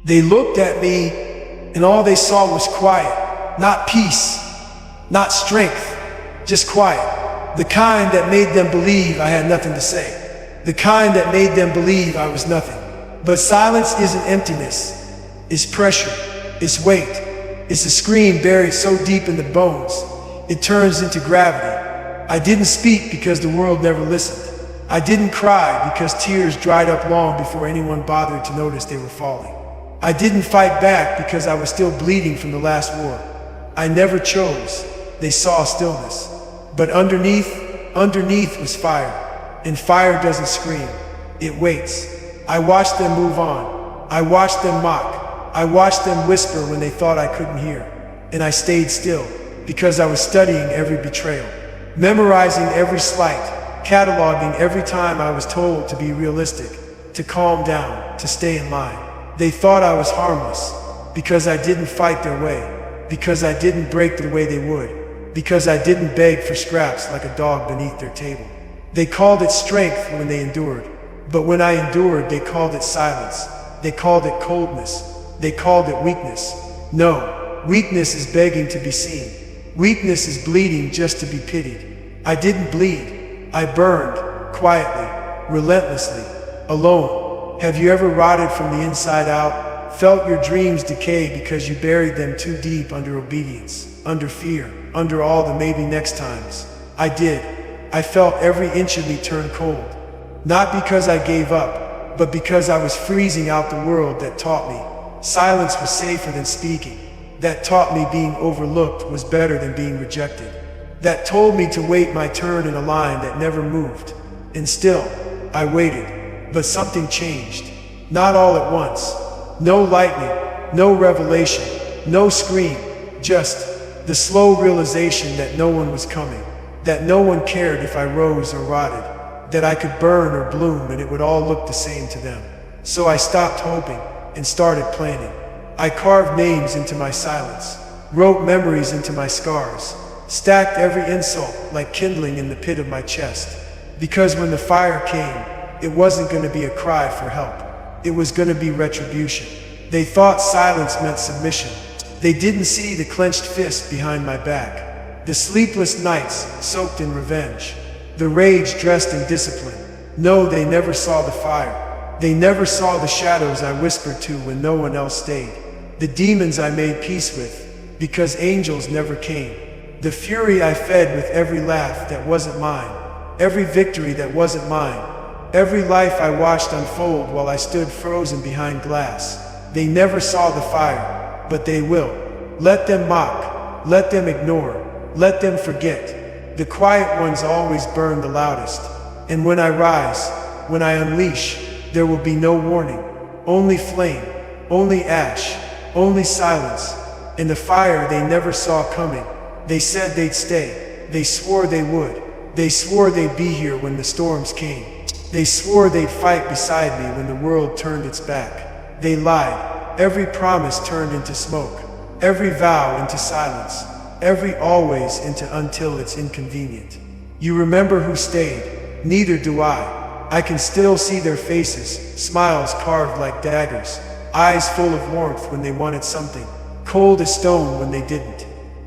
They looked at me, and all they saw was quiet. Not peace, not strength, just quiet. The kind that made them believe I had nothing to say. The kind that made them believe I was nothing. But silence isn't emptiness. It's pressure. It's weight. It's a scream buried so deep in the bones, it turns into gravity. I didn't speak because the world never listened. I didn't cry because tears dried up long before anyone bothered to notice they were falling. I didn't fight back because I was still bleeding from the last war. I never chose. They saw stillness. But underneath was fire. And fire doesn't scream. It waits. I watched them move on. I watched them mock. I watched them whisper when they thought I couldn't hear. And I stayed still because I was studying every betrayal, memorizing every slight, cataloging every time I was told to be realistic, to calm down, to stay in line. They thought I was harmless because I didn't fight their way, because I didn't break the way they would, because I didn't beg for scraps like a dog beneath their table. They called it strength when they endured, but when I endured, they called it silence. They called it coldness. They called it weakness. No, weakness is begging to be seen. Weakness is bleeding just to be pitied. I didn't bleed. I burned, quietly, relentlessly, alone. Have you ever rotted from the inside out? Felt your dreams decay because you buried them too deep under obedience, under fear, under all the maybe next times? I did. I felt every inch of me turn cold. Not because I gave up, but because I was freezing out the world that taught me silence was safer than speaking, that taught me being overlooked was better than being rejected, that told me to wait my turn in a line that never moved. And still, I waited, but something changed. Not all at once. No lightning, no revelation, no scream, just the slow realization that no one was coming, that no one cared if I rose or rotted, that I could burn or bloom and it would all look the same to them. So I stopped hoping and started planning. I carved names into my silence, wrote memories into my scars, stacked every insult like kindling in the pit of my chest. Because when the fire came, it wasn't going to be a cry for help. It was going to be retribution. They thought silence meant submission. They didn't see the clenched fist behind my back, the sleepless nights soaked in revenge, the rage dressed in discipline. No, they never saw the fire. They never saw the shadows I whispered to when no one else stayed, the demons I made peace with because angels never came, the fury I fed with every laugh that wasn't mine, every victory that wasn't mine, every life I watched unfold while I stood frozen behind glass. They never saw the fire, but they will. Let them mock, let them ignore, let them forget. The quiet ones always burn the loudest. And when I rise, when I unleash, there will be no warning. Only flame, only ash, only silence. And the fire they never saw coming. They said they'd stay. They swore they would. They swore they'd be here when the storms came. They swore they'd fight beside me when the world turned its back. They lied. Every promise turned into smoke. Every vow into silence. Every always into until it's inconvenient. You remember who stayed? Neither do I. I can still see their faces, smiles carved like daggers, eyes full of warmth when they wanted something, cold as stone when they didn't.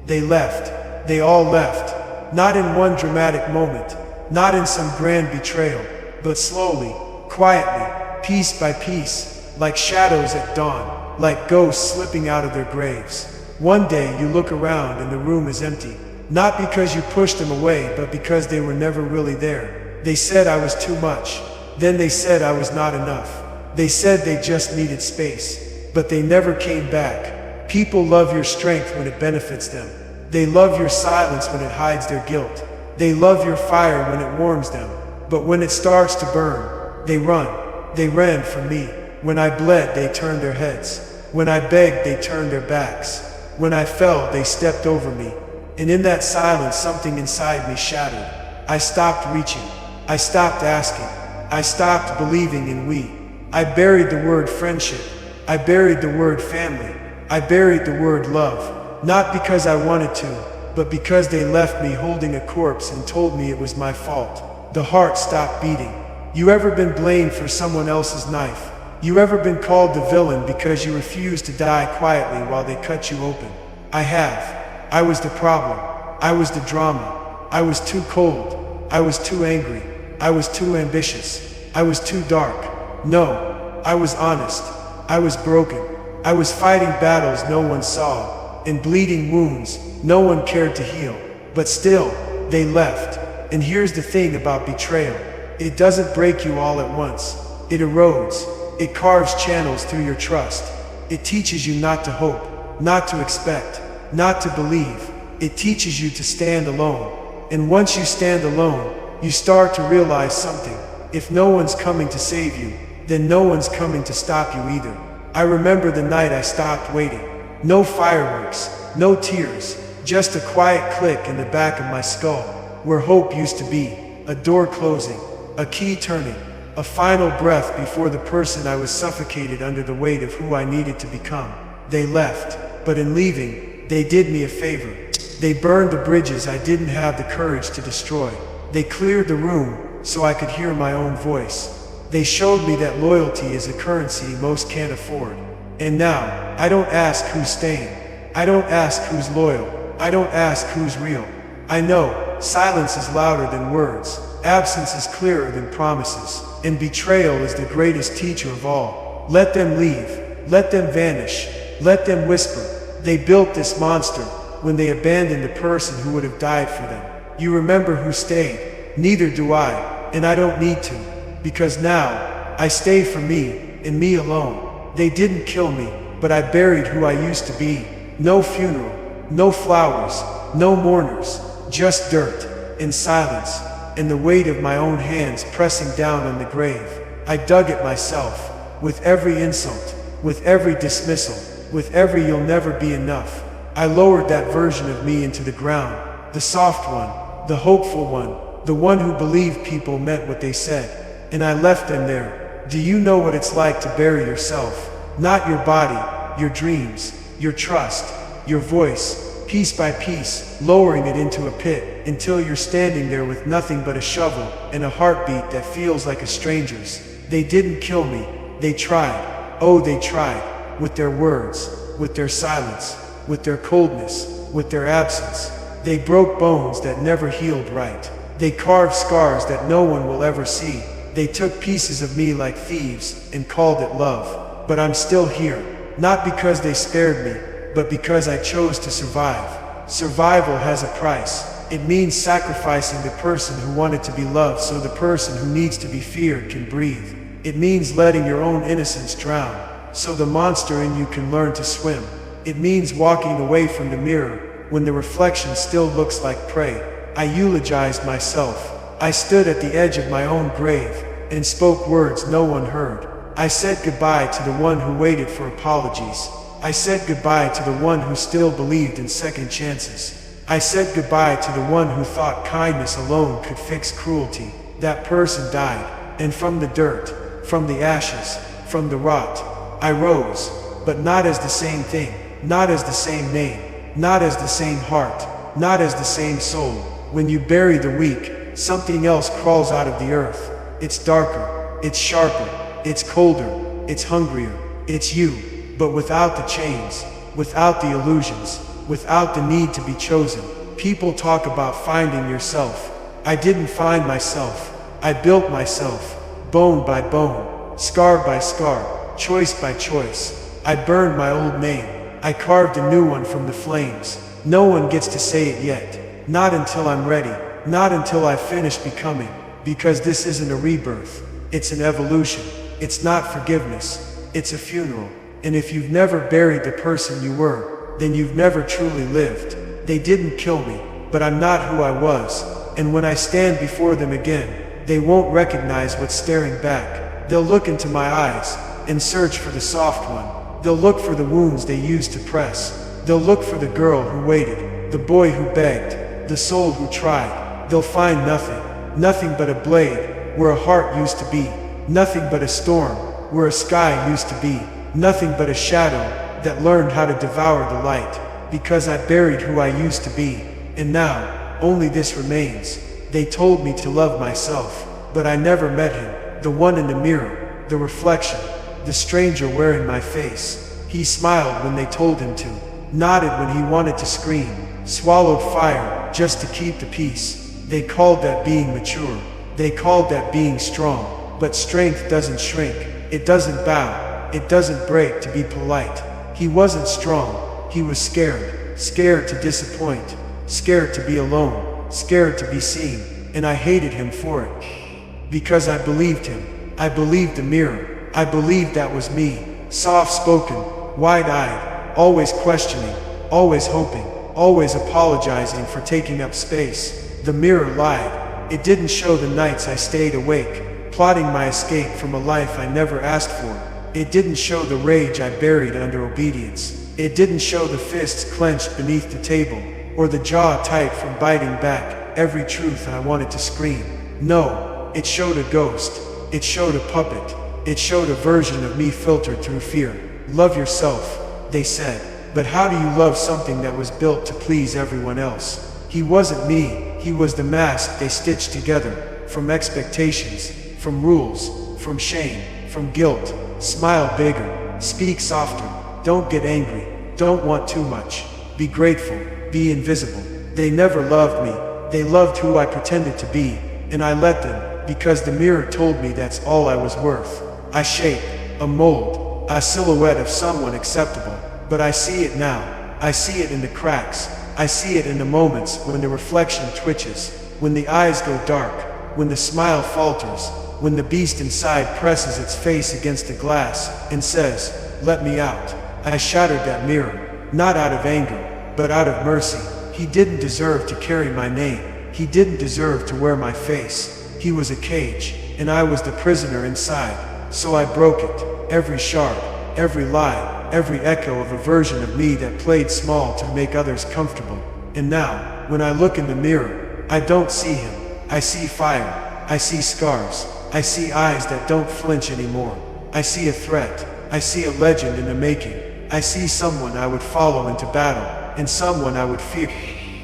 They left. They all left. Not in one dramatic moment, not in some grand betrayal, but slowly, quietly, piece by piece, like shadows at dawn, like ghosts slipping out of their graves. One day you look around and the room is empty, not because you pushed them away, but because they were never really there. They said I was too much. Then they said I was not enough. They said they just needed space, but they never came back. People love your strength when it benefits them. They love your silence when it hides their guilt. They love your fire when it warms them. But when it starts to burn, they run. They ran from me. When I bled, they turned their heads. When I begged, they turned their backs. When I fell, they stepped over me. And in that silence, something inside me shattered. I stopped reaching. I stopped asking. I stopped believing in we. I buried the word friendship. I buried the word family. I buried the word love. Not because I wanted to, but because they left me holding a corpse and told me it was my fault. The heart stopped beating. You ever been blamed for someone else's knife? You ever been called the villain because you refused to die quietly while they cut you open? I have. I was the problem. I was the drama. I was too cold. I was too angry. I was too ambitious. I was too dark. No, I was honest. I was broken. I was fighting battles no one saw, and bleeding wounds no one cared to heal. But still, they left. And here's the thing about betrayal. It doesn't break you all at once. It erodes. It carves channels through your trust. It teaches you not to hope, not to expect, not to believe. It teaches you to stand alone. And once you stand alone, you start to realize something. If no one's coming to save you, then no one's coming to stop you either. I remember the night I stopped waiting. No fireworks, no tears, just a quiet click in the back of my skull, where hope used to be, a door closing, a key turning, a final breath before the person I was suffocated under the weight of who I needed to become. They left, but in leaving, they did me a favor. They burned the bridges I didn't have the courage to destroy. They cleared the room so I could hear my own voice. They showed me that loyalty is a currency most can't afford. And now, I don't ask who's staying. I don't ask who's loyal. I don't ask who's real. I know, silence is louder than words. Absence is clearer than promises. And betrayal is the greatest teacher of all. Let them leave. Let them vanish. Let them whisper. They built this monster when they abandoned the person who would have died for them. You remember who stayed? Neither do I, and I don't need to. Because now, I stay for me, and me alone. They didn't kill me, but I buried who I used to be. No funeral, no flowers, no mourners, just dirt, and silence, and the weight of my own hands pressing down on the grave. I dug it myself, with every insult, with every dismissal, with every "you'll never be enough." I lowered that version of me into the ground, the soft one, the hopeful one, the one who believed people meant what they said. And I left them there. Do you know what it's like to bury yourself? Not your body, your dreams, your trust, your voice, piece by piece, lowering it into a pit, until you're standing there with nothing but a shovel and a heartbeat that feels like a stranger's. They didn't kill me. They tried. Oh, they tried. With their words, with their silence, with their coldness, with their absence. They broke bones that never healed right. They carved scars that no one will ever see. They took pieces of me like thieves and called it love. But I'm still here, not because they spared me, but because I chose to survive. Survival has a price. It means sacrificing the person who wanted to be loved so the person who needs to be feared can breathe. It means letting your own innocence drown, so the monster in you can learn to swim. It means walking away from the mirror when the reflection still looks like prey. I eulogized myself. I stood at the edge of my own grave and spoke words no one heard. I said goodbye to the one who waited for apologies. I said goodbye to the one who still believed in second chances. I said goodbye to the one who thought kindness alone could fix cruelty. That person died, and from the dirt, from the ashes, from the rot, I rose, but not as the same thing, not as the same name, not as the same heart, not as the same soul. When you bury the weak, something else crawls out of the earth. It's darker, it's sharper, it's colder, it's hungrier, it's you, but without the chains, without the illusions, without the need to be chosen. People talk about finding yourself. I didn't find myself. I built myself, bone by bone, scar by scar, choice by choice. I burned my old name. I carved a new one from the flames. No one gets to say it yet. Not until I'm ready. Not until I finish becoming. Because this isn't a rebirth. It's an evolution. It's not forgiveness. It's a funeral. And if you've never buried the person you were, then you've never truly lived. They didn't kill me, but I'm not who I was. And when I stand before them again, they won't recognize what's staring back. They'll look into my eyes and search for the soft one. They'll look for the wounds they used to press. They'll look for the girl who waited, the boy who begged, the soul who tried. They'll find nothing. Nothing but a blade, where a heart used to be. Nothing but a storm, where a sky used to be. Nothing but a shadow that learned how to devour the light. Because I buried who I used to be. And now, only this remains. They told me to love myself, but I never met him. The one in the mirror, the reflection, the stranger wearing my face. He smiled when they told him to, nodded when he wanted to scream, swallowed fire just to keep the peace. They called that being mature. They called that being strong. But strength doesn't shrink. It doesn't bow. It doesn't break to be polite. He wasn't strong. He was scared. Scared to disappoint. Scared to be alone. Scared to be seen. And I hated him for it. Because I believed him. I believed the mirror. I believed that was me. Soft-spoken, wide-eyed, always questioning, always hoping, always apologizing for taking up space. The mirror lied. It didn't show the nights I stayed awake, plotting my escape from a life I never asked for. It didn't show the rage I buried under obedience. It didn't show the fists clenched beneath the table, or the jaw tight from biting back every truth I wanted to scream. No, it showed a ghost. It showed a puppet. It showed a version of me filtered through fear. Love yourself, they said. But how do you love something that was built to please everyone else? He wasn't me. He was the mask they stitched together. From expectations, from rules, from shame, from guilt. Smile bigger. Speak softer. Don't get angry. Don't want too much. Be grateful. Be invisible. They never loved me. They loved who I pretended to be. And I let them, because the mirror told me that's all I was worth. A shape, a mold, a silhouette of someone acceptable. But I see it now. I see it in the cracks. I see it in the moments when the reflection twitches, when the eyes go dark, when the smile falters, when the beast inside presses its face against the glass and says, "Let me out." I shattered that mirror, not out of anger, but out of mercy. He didn't deserve to carry my name. He didn't deserve to wear my face. He was a cage, and I was the prisoner inside. So I broke it, every shard, every lie, every echo of a version of me that played small to make others comfortable. And now, when I look in the mirror, I don't see him. I see fire. I see scars. I see eyes that don't flinch anymore. I see a threat. I see a legend in the making. I see someone I would follow into battle, and someone I would fear.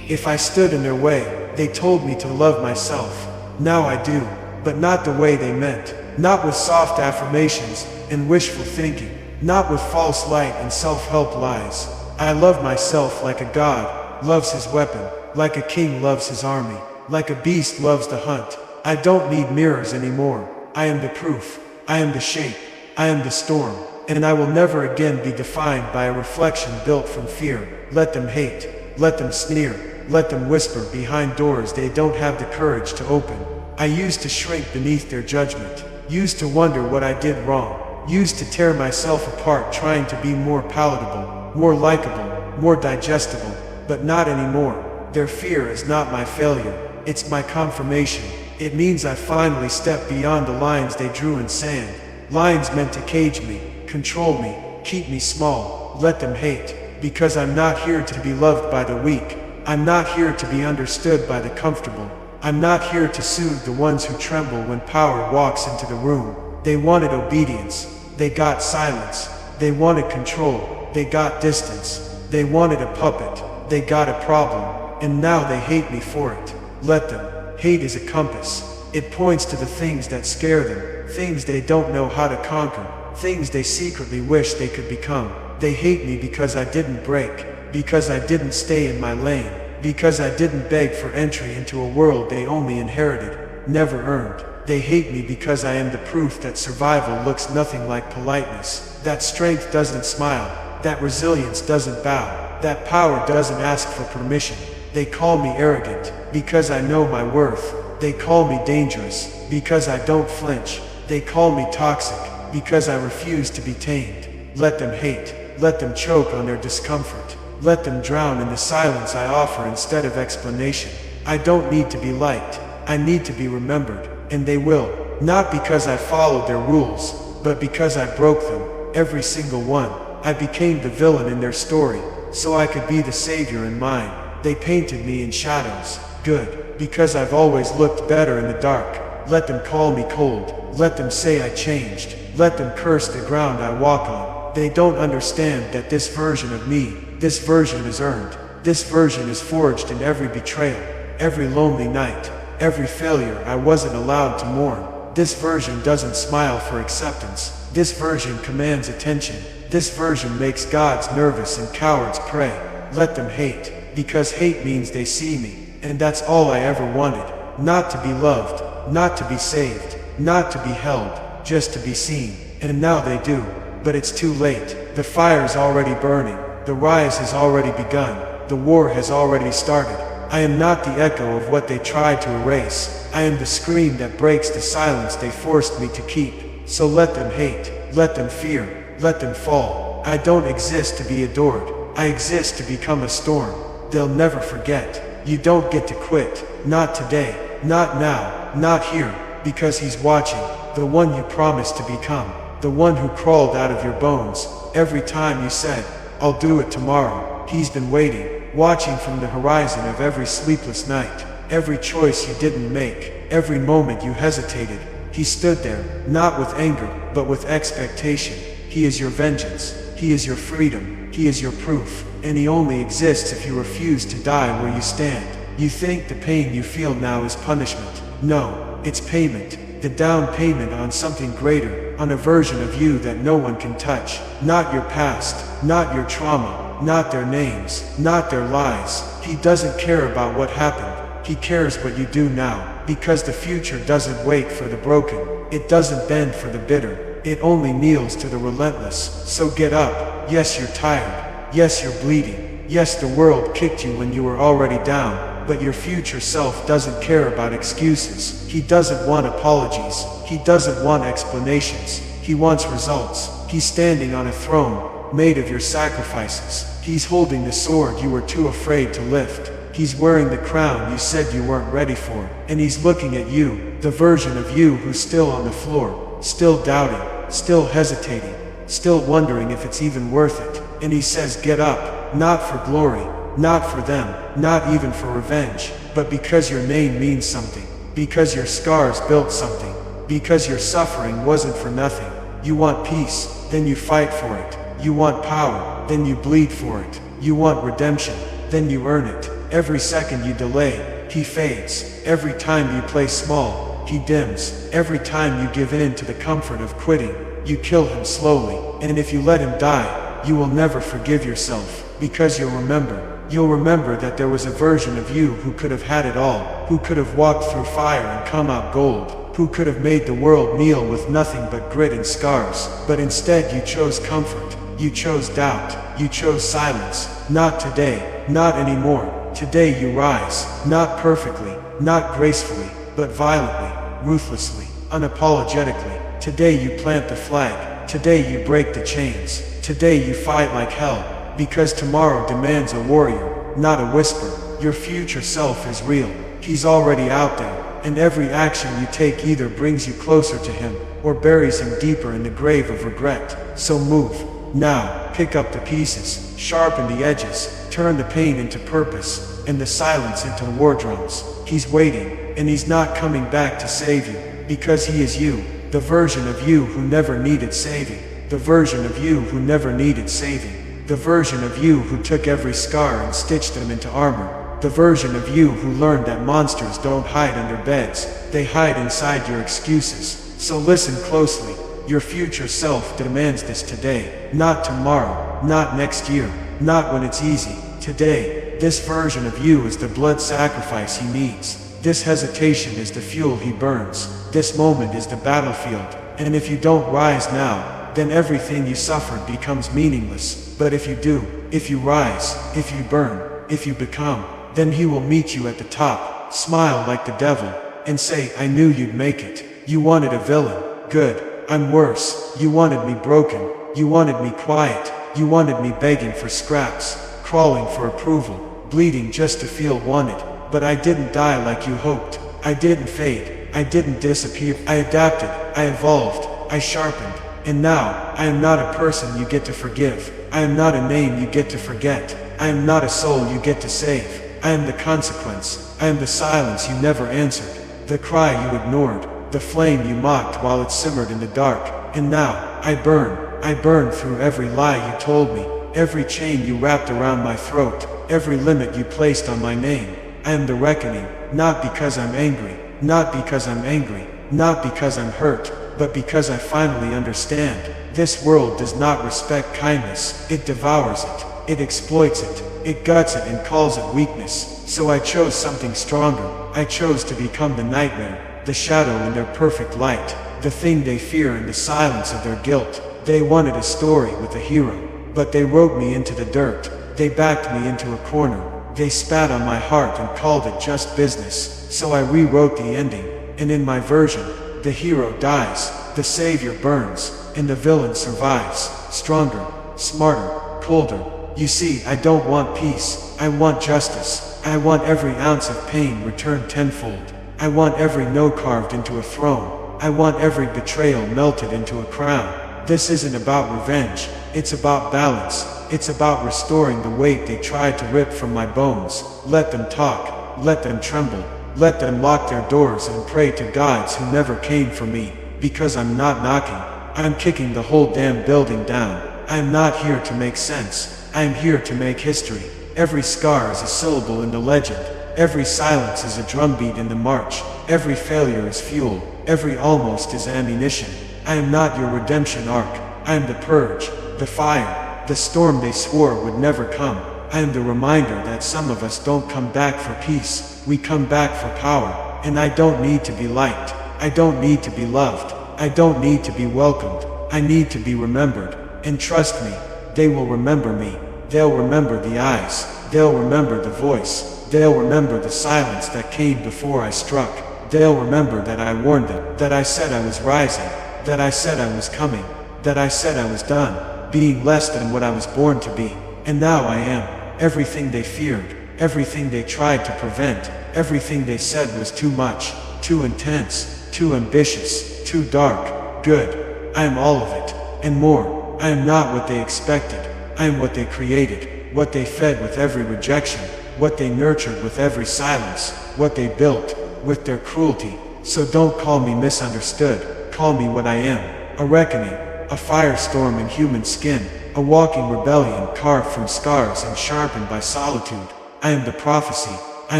If I stood in their way, they told me to love myself. Now I do, but not the way they meant. Not with soft affirmations and wishful thinking. Not with false light and self-help lies. I love myself like a god loves his weapon, like a king loves his army, like a beast loves the hunt. I don't need mirrors anymore. I am the proof. I am the shape. I am the storm. And I will never again be defined by a reflection built from fear. Let them hate. Let them sneer. Let them whisper behind doors they don't have the courage to open. I used to shrink beneath their judgment. Used to wonder what I did wrong. Used to tear myself apart trying to be more palatable, more likable, more digestible. But not anymore. Their fear is not my failure. It's my confirmation. It means I finally stepped beyond the lines they drew in sand. Lines meant to cage me, control me, keep me small. Let them hate. Because I'm not here to be loved by the weak. I'm not here to be understood by the comfortable. I'm not here to soothe the ones who tremble when power walks into the room. They wanted obedience. They got silence. They wanted control. They got distance. They wanted a puppet. They got a problem. And now they hate me for it. Let them. Hate is a compass. It points to the things that scare them. Things they don't know how to conquer. Things they secretly wish they could become. They hate me because I didn't break. Because I didn't stay in my lane. Because I didn't beg for entry into a world they only inherited, never earned. They hate me because I am the proof that survival looks nothing like politeness, that strength doesn't smile, that resilience doesn't bow, that power doesn't ask for permission. They call me arrogant because I know my worth. They call me dangerous because I don't flinch. They call me toxic because I refuse to be tamed. Let them hate. Let them choke on their discomfort. Let them drown in the silence I offer instead of explanation. I don't need to be liked. I need to be remembered. And they will. Not because I followed their rules, but because I broke them. Every single one. I became the villain in their story, so I could be the savior in mine. They painted me in shadows. Good. Because I've always looked better in the dark. Let them call me cold. Let them say I changed. Let them curse the ground I walk on. They don't understand that this version of me, this version is earned. This version is forged in every betrayal, every lonely night, every failure I wasn't allowed to mourn. This version doesn't smile for acceptance. This version commands attention. This version makes gods nervous and cowards pray. Let them hate, because hate means they see me, and that's all I ever wanted. Not to be loved, not to be saved, not to be held, just to be seen. And now they do, but it's too late. The fire's already burning, the rise has already begun, the war has already started. I am not the echo of what they tried to erase. I am the scream that breaks the silence they forced me to keep. So let them hate, let them fear, let them fall. I don't exist to be adored. I exist to become a storm. They'll never forget. You don't get to quit. Not today, not now, not here, because he's watching. The one you promised to become. The one who crawled out of your bones. Every time you said, I'll do it tomorrow. He's been waiting, watching from the horizon of every sleepless night. Every choice you didn't make. Every moment you hesitated. He stood there, not with anger, but with expectation. He is your vengeance. He is your freedom. He is your proof. And he only exists if you refuse to die where you stand. You think the pain you feel now is punishment. No, it's payment. The down payment on something greater, on a version of you that no one can touch. Not your past, not your trauma, not their names, not their lies. He doesn't care about what happened. He cares what you do now, because the future doesn't wait for the broken. It doesn't bend for the bitter. It only kneels to the relentless. So get up. Yes, you're tired. Yes, you're bleeding. Yes, the world kicked you when you were already down. But your future self doesn't care about excuses. He doesn't want apologies. He doesn't want explanations. He wants results. He's standing on a throne, made of your sacrifices. He's holding the sword you were too afraid to lift. He's wearing the crown you said you weren't ready for. And he's looking at you, the version of you who's still on the floor, still doubting, still hesitating, still wondering if it's even worth it. And he says, get up, not for glory, not for them, not even for revenge, but because your name means something, because your scars built something, because your suffering wasn't for nothing. You want peace, then you fight for it. You want power, then you bleed for it. You want redemption, then you earn it. Every second you delay, he fades. Every time you play small, he dims. Every time you give in to the comfort of quitting, you kill him slowly. And if you let him die, you will never forgive yourself, because you'll remember that there was a version of you who could have had it all, who could have walked through fire and come out gold, who could have made the world kneel with nothing but grit and scars. But instead you chose comfort, you chose doubt, you chose silence. Not today, not anymore. Today you rise, not perfectly, not gracefully, but violently, ruthlessly, unapologetically. Today you plant the flag, today you break the chains, today you fight like hell, because tomorrow demands a warrior, not a whisper. Your future self is real, he's already out there, and every action you take either brings you closer to him, or buries him deeper in the grave of regret. So move, now, pick up the pieces, sharpen the edges, turn the pain into purpose, and the silence into war drums. He's waiting, and he's not coming back to save you, because he is you, the version of you who never needed saving, the version of you who never needed saving, the version of you who took every scar and stitched them into armor, the version of you who learned that monsters don't hide under beds, they hide inside your excuses. So listen closely, your future self demands this today, not tomorrow, not next year, not when it's easy. Today, this version of you is the blood sacrifice he needs. This hesitation is the fuel he burns. This moment is the battlefield. And if you don't rise now, then everything you suffered becomes meaningless. But if you do, if you rise, if you burn, if you become, then he will meet you at the top, smile like the devil, and say, I knew you'd make it. You wanted a villain. Good. I'm worse. You wanted me broken. You wanted me quiet. You wanted me begging for scraps, crawling for approval, bleeding just to feel wanted. But I didn't die like you hoped. I didn't fade. I didn't disappear. I adapted. I evolved. I sharpened. And now, I am not a person you get to forgive. I am not a name you get to forget. I am not a soul you get to save. I am the consequence. I am the silence you never answered. The cry you ignored. The flame you mocked while it simmered in the dark. And now, I burn. I burn through every lie you told me, every chain you wrapped around my throat, every limit you placed on my name. I am the reckoning, not because I'm angry, not because I'm angry, not because I'm hurt, but because I finally understand. This world does not respect kindness, it devours it, it exploits it, it guts it and calls it weakness. So I chose something stronger. I chose to become the nightmare, the shadow in their perfect light, the thing they fear in the silence of their guilt. They wanted a story with a hero, but they wrote me into the dirt. They backed me into a corner. They spat on my heart and called it just business. So I rewrote the ending, and in my version, the hero dies, the savior burns, and the villain survives, stronger, smarter, colder. You see, I don't want peace, I want justice. I want every ounce of pain returned tenfold. I want every no carved into a throne. I want every betrayal melted into a crown. This isn't about revenge, it's about balance. It's about restoring the weight they tried to rip from my bones. Let them talk, let them tremble, let them lock their doors and pray to gods who never came for me. Because I'm not knocking, I'm kicking the whole damn building down. I am not here to make sense, I am here to make history. Every scar is a syllable in the legend. Every silence is a drumbeat in the march. Every failure is fuel, every almost is ammunition. I am not your redemption arc, I am the purge, the fire, the storm they swore would never come. I am the reminder that some of us don't come back for peace, we come back for power. And I don't need to be liked, I don't need to be loved, I don't need to be welcomed, I need to be remembered. And trust me, they will remember me. They'll remember the eyes, they'll remember the voice, they'll remember the silence that came before I struck. They'll remember that I warned them, that I said I was rising, that I said I was coming, that I said I was done being less than what I was born to be. And now I am everything they feared, everything they tried to prevent, everything they said was too much, too intense, too ambitious, too dark, good. I am all of it, and more. I am not what they expected, I am what they created, what they fed with every rejection, what they nurtured with every silence, what they built with their cruelty. So don't call me misunderstood, call me what I am, a reckoning, a firestorm in human skin, a walking rebellion carved from scars and sharpened by solitude. I am the prophecy, I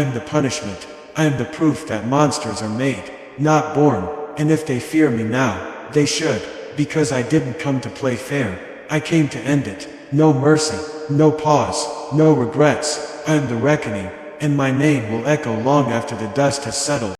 am the punishment, I am the proof that monsters are made, not born. And if they fear me now, they should, because I didn't come to play fair, I came to end it. No mercy, no pause, no regrets. I am the reckoning, and my name will echo long after the dust has settled.